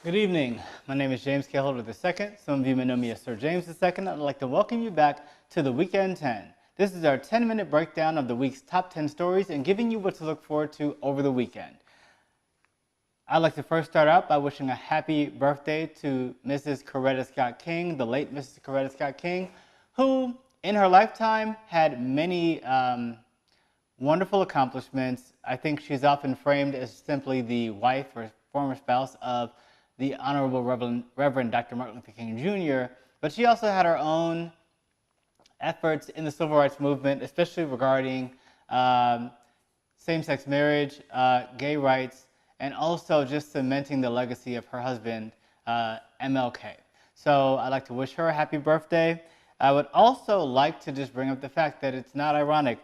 Good evening. My name is James K. Holder II. Some of you may know me as Sir James II. I'd like to welcome you back to the Weekend 10. This is our 10-minute breakdown of the week's top 10 stories and giving you what to look forward to over the weekend. I'd like to first start out by wishing a happy birthday to Mrs. Coretta Scott King, the late Mrs. Coretta Scott King, who in her lifetime had many wonderful accomplishments. I think she's often framed as simply the wife or former spouse of the Honorable Reverend Dr. Martin Luther King Jr., but she also had her own efforts in the civil rights movement, especially regarding same-sex marriage, gay rights, and also just cementing the legacy of her husband, MLK. So I'd like to wish her a happy birthday. I would also like to just bring up the fact that it's not ironic.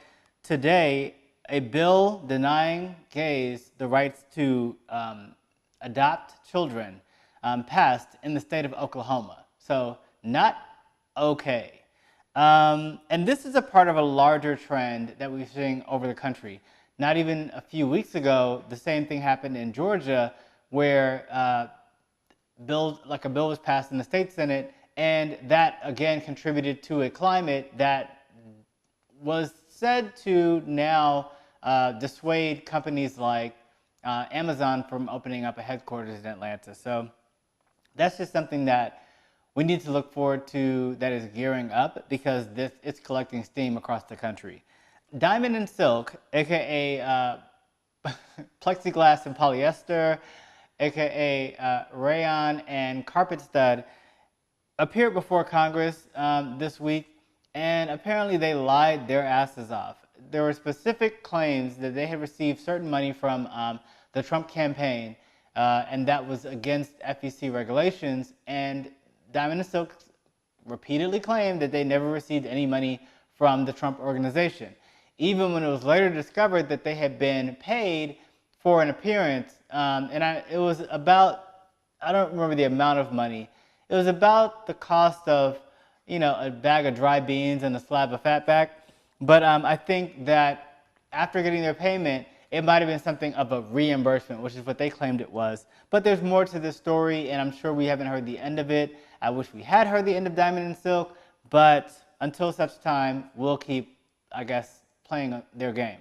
Today, a bill denying gays the rights to adopt children passed in the state of Oklahoma. So not okay. And this is a part of a larger trend that we're seeing over the country. Not even a few weeks ago, the same thing happened in Georgia, where a bill was passed in the state Senate, and that again contributed to a climate that was said to now dissuade companies like Amazon from opening up a headquarters in Atlanta. So that's just something that we need to look forward to, that is gearing up, because it's collecting steam across the country. Diamond and silk, aka plexiglass and polyester, aka rayon and carpet stud, appeared before Congress this week, and apparently they lied their asses off. There were specific claims that they had received certain money from the Trump campaign, and that was against FEC regulations, and Diamond and Silk repeatedly claimed that they never received any money from the Trump organization. Even when it was later discovered that they had been paid for an appearance, it was about, I don't remember the amount of money, it was about the cost of, a bag of dry beans and a slab of fatback. But I think that after getting their payment, it might have been something of a reimbursement, which is what they claimed it was. But there's more to this story, and I'm sure we haven't heard the end of it. I wish we had heard the end of Diamond and Silk, but until such time, we'll keep, I guess, playing their game.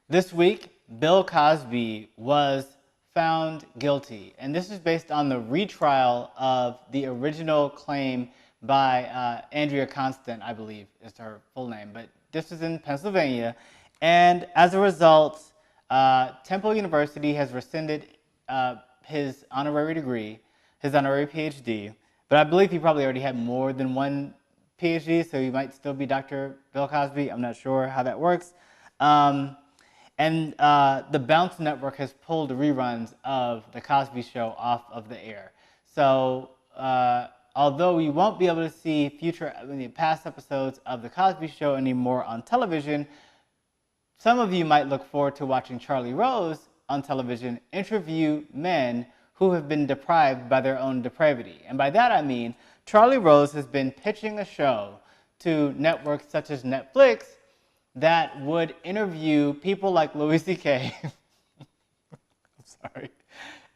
This week, Bill Cosby was found guilty, and this is based on the retrial of the original claim by Andrea Constant, I believe is her full name, but this was in Pennsylvania, and as a result, Temple University has rescinded his honorary degree, his honorary PhD, but I believe he probably already had more than one PhD, so he might still be Dr. Bill Cosby. I'm not sure how that works. And the Bounce Network has pulled the reruns of The Cosby Show off of the air. So although we won't be able to see past episodes of The Cosby Show anymore on television, some of you might look forward to watching Charlie Rose on television interview men who have been deprived by their own depravity. And by that I mean, Charlie Rose has been pitching a show to networks such as Netflix that would interview people like Louis C.K. I'm sorry.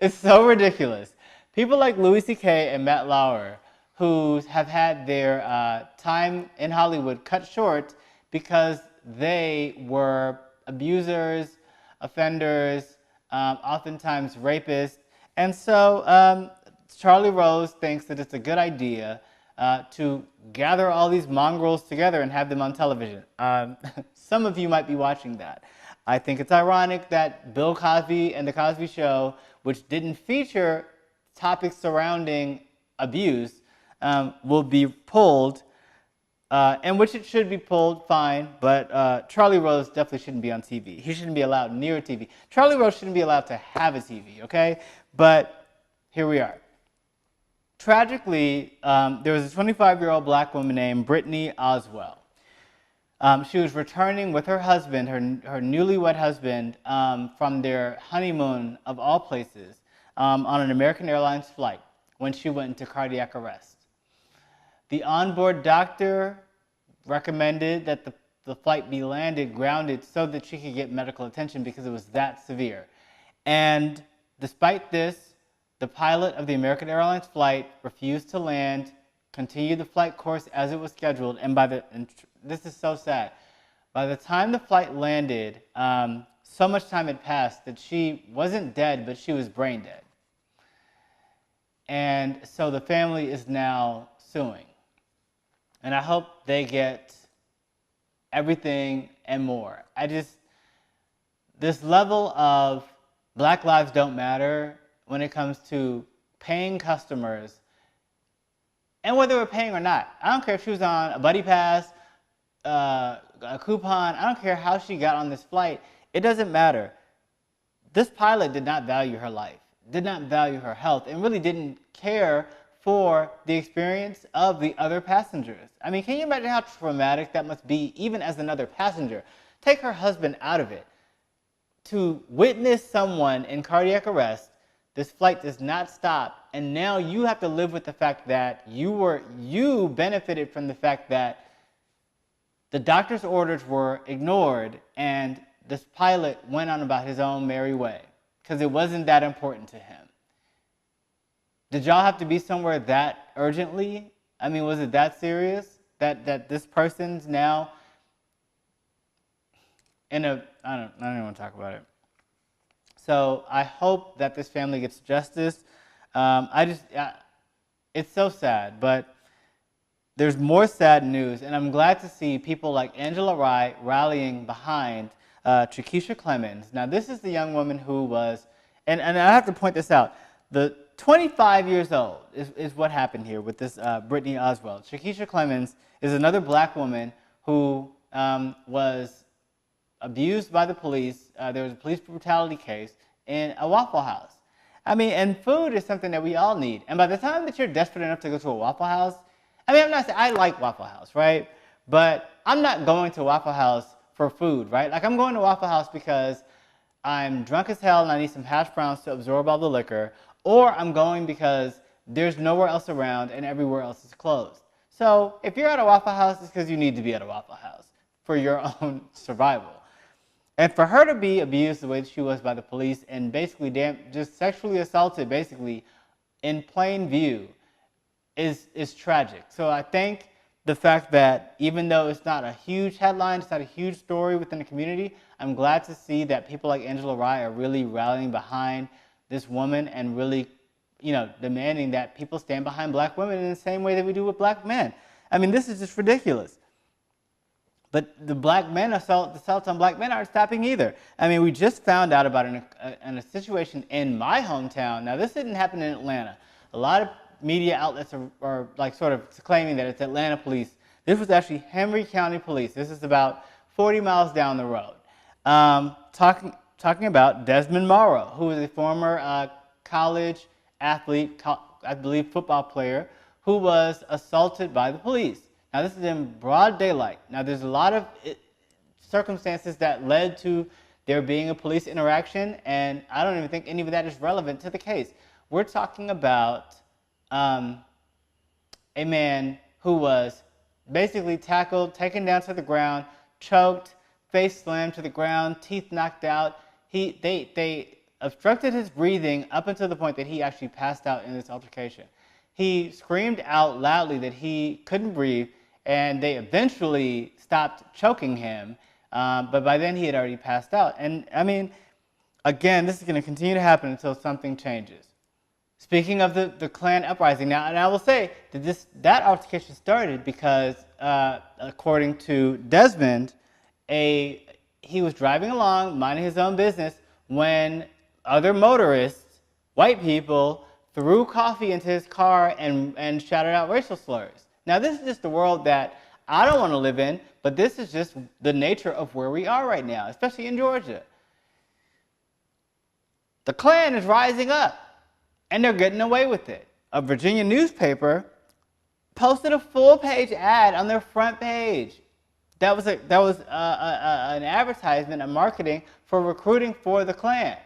It's so ridiculous. People like Louis C.K. and Matt Lauer, who have had their time in Hollywood cut short because they were abusers, offenders, oftentimes rapists. And so Charlie Rose thinks that it's a good idea to gather all these mongrels together and have them on television. Some of you might be watching that. I think it's ironic that Bill Cosby and The Cosby Show, which didn't feature topics surrounding abuse, will be pulled, and which it should be pulled, fine, but Charlie Rose definitely shouldn't be on TV. He shouldn't be allowed near a TV. Charlie Rose shouldn't be allowed to have a TV, okay? But here we are. Tragically, there was a 25-year-old black woman named Brittany Oz. She was returning with her husband, her newlywed husband, from their honeymoon, of all places, on an American Airlines flight when she went into cardiac arrest. The onboard doctor recommended that the flight be grounded so that she could get medical attention because it was that severe. And Despite this, the pilot of the American Airlines flight refused to land, continued the flight course as it was scheduled, and this is so sad, by the time the flight landed, so much time had passed that she wasn't dead, but she was brain dead. And so the family is now suing. And I hope they get everything and more. This level of Black lives don't matter when it comes to paying customers, and whether we're paying or not. I don't care if she was on a buddy pass, a coupon, I don't care how she got on this flight. It doesn't matter. This pilot did not value her life, did not value her health, and really didn't care for the experience of the other passengers. I mean, can you imagine how traumatic that must be, even as another passenger? Take her husband out of it. To witness someone in cardiac arrest, this flight does not stop, and now you have to live with the fact that you benefited from the fact that the doctor's orders were ignored, and this pilot went on about his own merry way because it wasn't that important to him. Did y'all have to be somewhere that urgently? I mean, was it that serious that this person's now in a, I don't even want to talk about it. So I hope that this family gets justice. It's so sad, but there's more sad news, and I'm glad to see people like Angela Rye rallying behind Chikesia Clemons. Now, this is the young woman who was, and I have to point this out, the 25 years old is what happened here with this Brittany Oz. Chikesia Clemons is another Black woman who was abused by the police. There was a police brutality case in a Waffle House. I mean, and food is something that we all need. And by the time that you're desperate enough to go to a Waffle House, I mean, I'm not saying I like Waffle House, right? But I'm not going to Waffle House for food, right? Like, I'm going to Waffle House because I'm drunk as hell and I need some hash browns to absorb all the liquor, or I'm going because there's nowhere else around and everywhere else is closed. So if you're at a Waffle House, it's because you need to be at a Waffle House for your own survival. And for her to be abused the way that she was by the police and basically just sexually assaulted basically in plain view is tragic. So I think the fact that even though it's not a huge headline, it's not a huge story within the community, I'm glad to see that people like Angela Rye are really rallying behind this woman and really, demanding that people stand behind Black women in the same way that we do with Black men. I mean, this is just ridiculous. But the assaults on Black men aren't stopping either. I mean, we just found out about a situation in my hometown. Now, this didn't happen in Atlanta. A lot of media outlets are like sort of claiming that it's Atlanta police. This was actually Henry County Police. This is about 40 miles down the road. Talking about Desmond Morra, who is a former college athlete, I believe football player, who was assaulted by the police. Now, this is in broad daylight. Now, there's a lot of circumstances that led to there being a police interaction, and I don't even think any of that is relevant to the case. We're talking about a man who was basically tackled, taken down to the ground, choked, face slammed to the ground, teeth knocked out. They obstructed his breathing up until the point that he actually passed out in this altercation. He screamed out loudly that he couldn't breathe, and they eventually stopped choking him, but by then he had already passed out. And I mean, again, this is going to continue to happen until something changes. Speaking of the Clan Uprising, now, and I will say that that altercation started because, according to Desmond, he was driving along, minding his own business, when other motorists, white people, threw coffee into his car and shouted out racial slurs. Now, this is just the world that I don't want to live in, but this is just the nature of where we are right now, especially in Georgia. The Klan is rising up, and they're getting away with it. A Virginia newspaper posted a full-page ad on their front page. That was an advertisement, a marketing for recruiting for the Klan.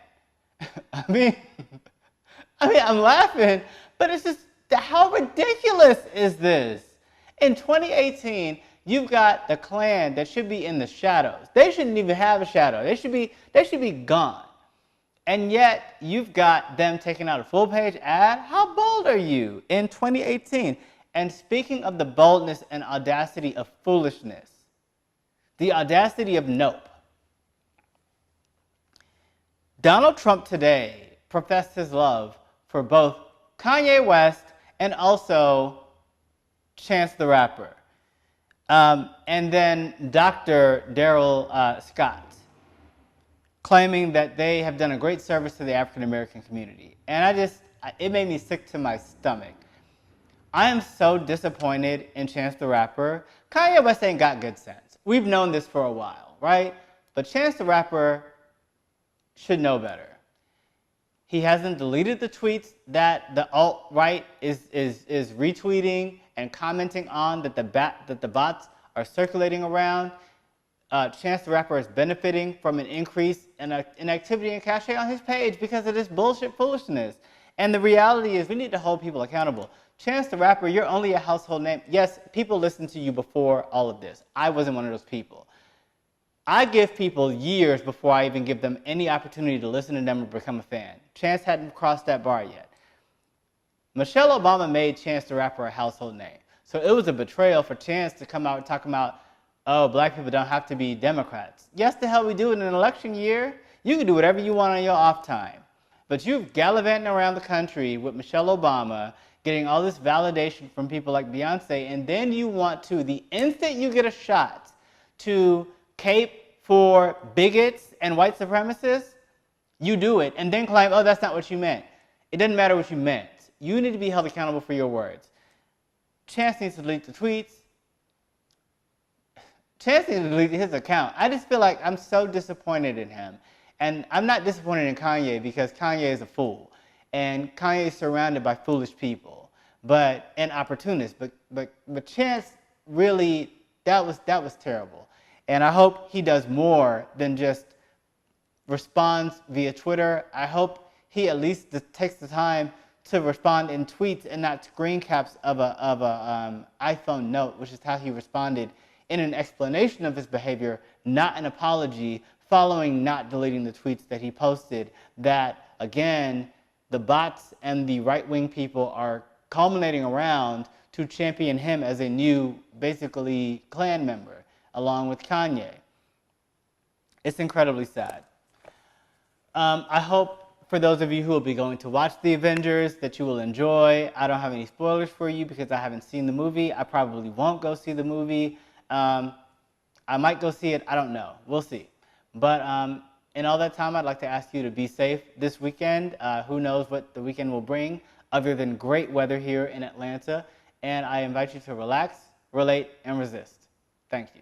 I mean, I'm laughing, but it's just, how ridiculous is this? In 2018, you've got the Klan that should be in the shadows. They shouldn't even have a shadow. They should be gone. And yet, you've got them taking out a full-page ad. How bold are you in 2018? And speaking of the boldness and audacity of foolishness, the audacity of nope. Donald Trump today professed his love for both Kanye West and also Chance the Rapper. And then Dr. Daryl Scott, claiming that they have done a great service to the African American community. And it made me sick to my stomach. I am so disappointed in Chance the Rapper. Kanye West ain't got good sense. We've known this for a while, right? But Chance the Rapper should know better. He hasn't deleted the tweets that the alt-right is retweeting and commenting on, that the bots are circulating around. Chance the Rapper is benefiting from an increase in activity and cachet on his page because of this bullshit foolishness. And the reality is we need to hold people accountable. Chance the Rapper, you're only a household name. Yes, people listened to you before all of this. I wasn't one of those people. I give people years before I even give them any opportunity to listen to them or become a fan. Chance hadn't crossed that bar yet. Michelle Obama made Chance the Rapper a household name. So it was a betrayal for Chance to come out and talk about, oh, black people don't have to be Democrats. Yes, the hell we do in an election year. You can do whatever you want on your off time. But you're gallivanting around the country with Michelle Obama, getting all this validation from people like Beyonce, and then you want to, the instant you get a shot, to cape for bigots and white supremacists, you do it, and then claim, oh, that's not what you meant. It doesn't matter what you meant. You need to be held accountable for your words. Chance needs to delete the tweets. Chance needs to delete his account. I just feel like I'm so disappointed in him. And I'm not disappointed in Kanye because Kanye is a fool. And Kanye is surrounded by foolish people and opportunists. But Chance really, that was terrible. And I hope he does more than just responds via Twitter. I hope he at least takes the time to respond in tweets and not screen caps of a iPhone note, which is how he responded in an explanation of his behavior, not an apology, following not deleting the tweets that he posted that, again, the bots and the right-wing people are culminating around to champion him as a new, basically, Klan member, along with Kanye. It's incredibly sad. I hope for those of you who will be going to watch The Avengers that you will enjoy. I don't have any spoilers for you because I haven't seen the movie. I probably won't go see the movie. I might go see it. I don't know. We'll see. But in all that time, I'd like to ask you to be safe this weekend. Who knows what the weekend will bring other than great weather here in Atlanta. And I invite you to relax, relate, and resist. Thank you.